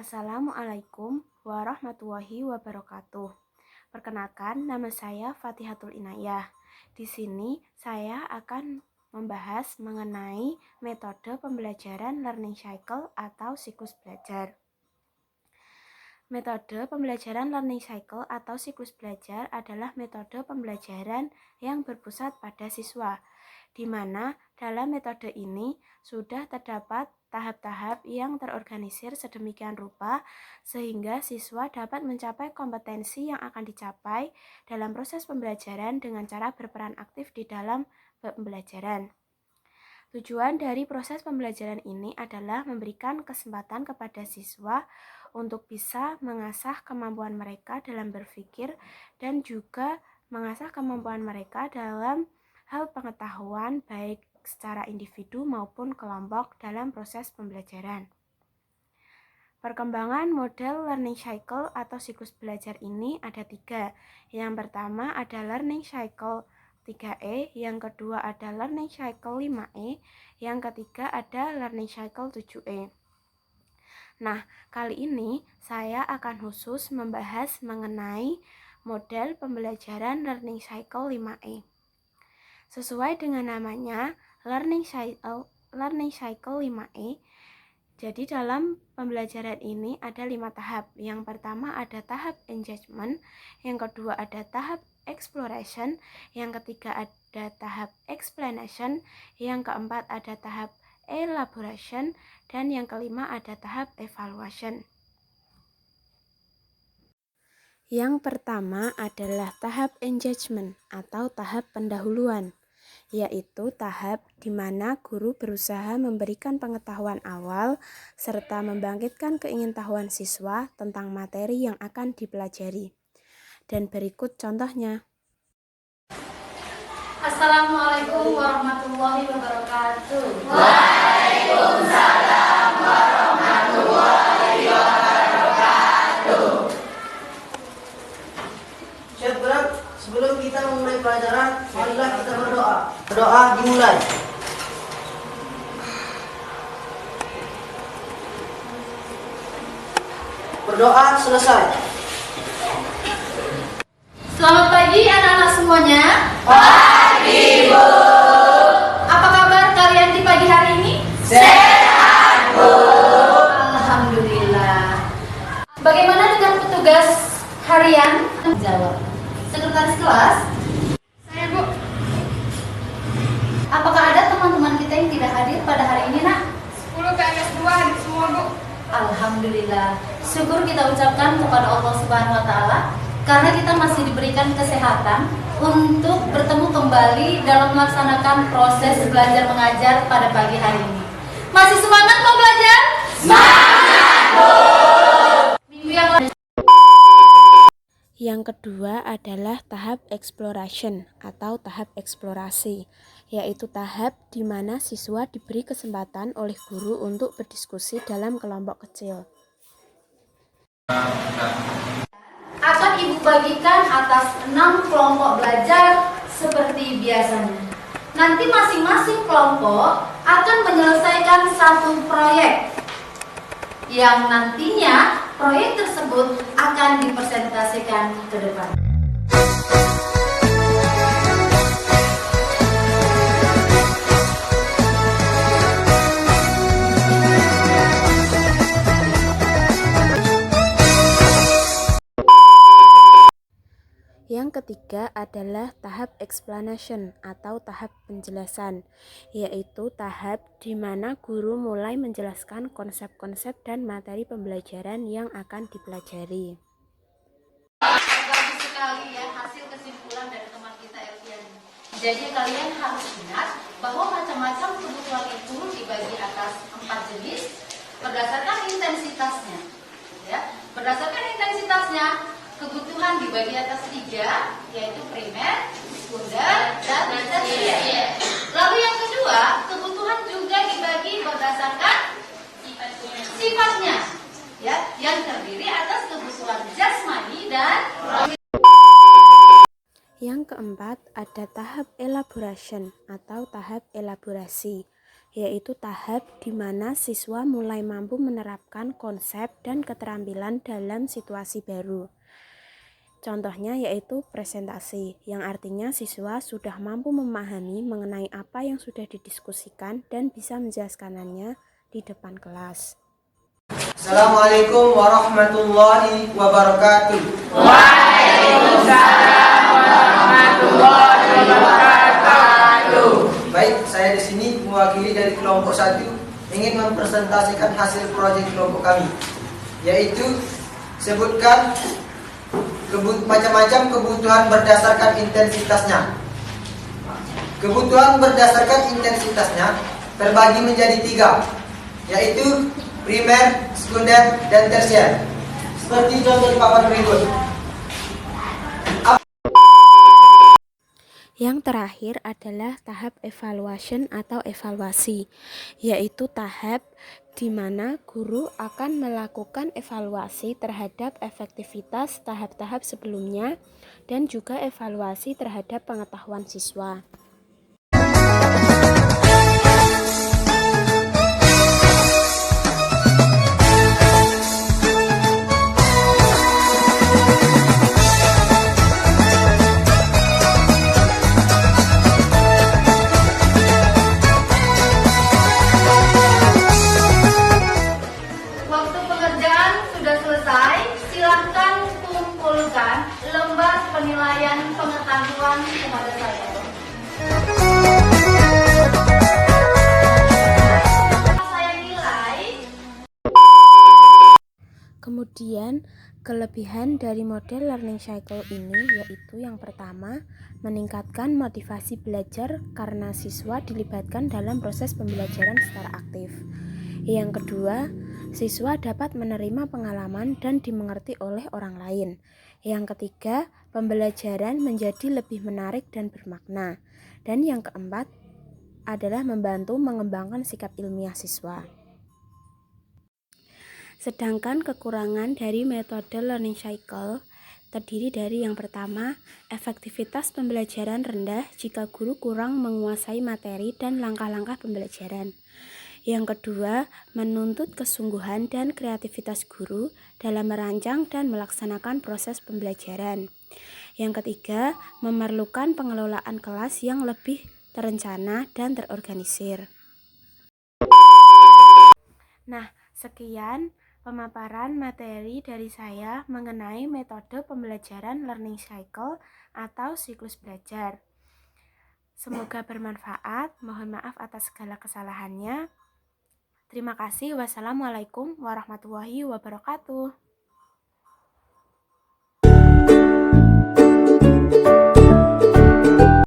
Assalamualaikum warahmatullahi wabarakatuh. Perkenalkan, nama saya Fatihatul Inayah. Di sini saya akan membahas mengenai metode pembelajaran learning cycle atau siklus belajar. Metode pembelajaran learning cycle atau siklus belajar adalah metode pembelajaran yang berpusat pada siswa, di mana dalam metode ini sudah terdapat tahap-tahap yang terorganisir sedemikian rupa sehingga siswa dapat mencapai kompetensi yang akan dicapai dalam proses pembelajaran dengan cara berperan aktif di dalam pembelajaran. Tujuan dari proses pembelajaran ini adalah memberikan kesempatan kepada siswa untuk bisa mengasah kemampuan mereka dalam berpikir dan juga mengasah kemampuan mereka dalam hal pengetahuan baik secara individu maupun kelompok dalam proses pembelajaran. Perkembangan model learning cycle atau siklus belajar ini ada 3. Yang pertama ada learning cycle 3E, yang kedua ada learning cycle 5E, yang ketiga ada learning cycle 7E. Nah, kali ini saya akan khusus membahas mengenai model pembelajaran learning cycle 5E. Sesuai dengan namanya, learning cycle 5E. Jadi dalam pembelajaran ini ada 5 tahap. Yang pertama ada tahap engagement, yang kedua ada tahap exploration, yang ketiga ada tahap explanation, yang keempat ada tahap elaboration, dan yang kelima ada tahap evaluation. Yang pertama adalah tahap engagement atau tahap pendahuluan, yaitu tahap di mana guru berusaha memberikan pengetahuan awal serta membangkitkan keingintahuan siswa tentang materi yang akan dipelajari. Dan berikut contohnya. Assalamualaikum warahmatullahi wabarakatuh. Waalaikumsalam warahmatullahi wabarakatuh. Syekh Berat, sebelum kita memulai pelajaran, marilah kita berdoa. Berdoa dimulai. Berdoa selesai. Selamat pagi anak-anak semuanya. Pagi, Bu. Apa kabar kalian di pagi hari ini? Sehat, Bu. Alhamdulillah. Bagaimana dengan petugas harian? Jawab. Sekretaris kelas? Saya, Bu. Apakah ada teman-teman kita yang tidak hadir pada hari ini, Nak? 10 PMS 2 hadir semua, Bu. Alhamdulillah. Syukur kita ucapkan kepada Allah Subhanahu wa taala karena kita masih diberikan kesehatan untuk bertemu kembali dalam melaksanakan proses belajar mengajar pada pagi hari ini. Masih semangat mau belajar? Semangat, Bu. Minggu yang lalu. Yang kedua adalah tahap exploration atau tahap eksplorasi, yaitu tahap di mana siswa diberi kesempatan oleh guru untuk berdiskusi dalam kelompok kecil. Akan Ibu bagikan atas 6 kelompok belajar seperti biasanya. Nanti masing-masing kelompok akan menyelesaikan satu proyek yang nantinya proyek tersebut akan dipresentasikan ke depan. Yang ketiga adalah tahap explanation atau tahap penjelasan, yaitu tahap di mana guru mulai menjelaskan konsep-konsep dan materi pembelajaran yang akan dipelajari. Bagus sekali ya hasil kesimpulan dari teman kita Elvian. Jadi kalian harus ingat bahwa macam-macam kebutuhan itu dibagi atas 4 jenis berdasarkan intensitasnya. Ya, berdasarkan intensitasnya kebutuhan dibagi atas 3, yaitu primer, sekunder, dan tersier. Lalu yang kedua, kebutuhan juga dibagi berdasarkan sifatnya, ya, yang terdiri atas kebutuhan jasmani dan. Yang keempat ada tahap elaboration atau tahap elaborasi, yaitu tahap di mana siswa mulai mampu menerapkan konsep dan keterampilan dalam situasi baru. Contohnya yaitu presentasi, yang artinya siswa sudah mampu memahami mengenai apa yang sudah didiskusikan dan bisa menjelaskannya di depan kelas. Assalamualaikum warahmatullahi wabarakatuh. Waalaikumsalam warahmatullahi wabarakatuh. Baik, saya di sini mewakili dari kelompok 1 ingin mempresentasikan hasil proyek kelompok kami, yaitu sebutkan macam-macam kebutuhan berdasarkan intensitasnya. Kebutuhan berdasarkan intensitasnya terbagi menjadi 3, yaitu primer, sekunder, dan tersier. Seperti contoh di papan berikut. Yang terakhir adalah tahap evaluation atau evaluasi, yaitu tahap di mana guru akan melakukan evaluasi terhadap efektivitas tahap-tahap sebelumnya dan juga evaluasi terhadap pengetahuan siswa. Waktu pengerjaan sudah selesai, silahkan kumpulkan lembar penilaian pengetahuan kepada saya. Saya nilai. Kemudian, kelebihan dari model learning cycle ini yaitu yang pertama, meningkatkan motivasi belajar karena siswa dilibatkan dalam proses pembelajaran secara aktif. Yang kedua, siswa dapat menerima pengalaman dan dimengerti oleh orang lain. Yang ketiga, pembelajaran menjadi lebih menarik dan bermakna. Dan yang keempat adalah membantu mengembangkan sikap ilmiah siswa. Sedangkan kekurangan dari metode learning cycle terdiri dari yang pertama, efektivitas pembelajaran rendah jika guru kurang menguasai materi dan langkah-langkah pembelajaran. Yang kedua, menuntut kesungguhan dan kreativitas guru dalam merancang dan melaksanakan proses pembelajaran. Yang ketiga, memerlukan pengelolaan kelas yang lebih terencana dan terorganisir. Nah, sekian pemaparan materi dari saya mengenai metode pembelajaran learning cycle atau siklus belajar. Semoga bermanfaat. Mohon maaf atas segala kesalahannya. Terima kasih. Wassalamualaikum warahmatullahi wabarakatuh.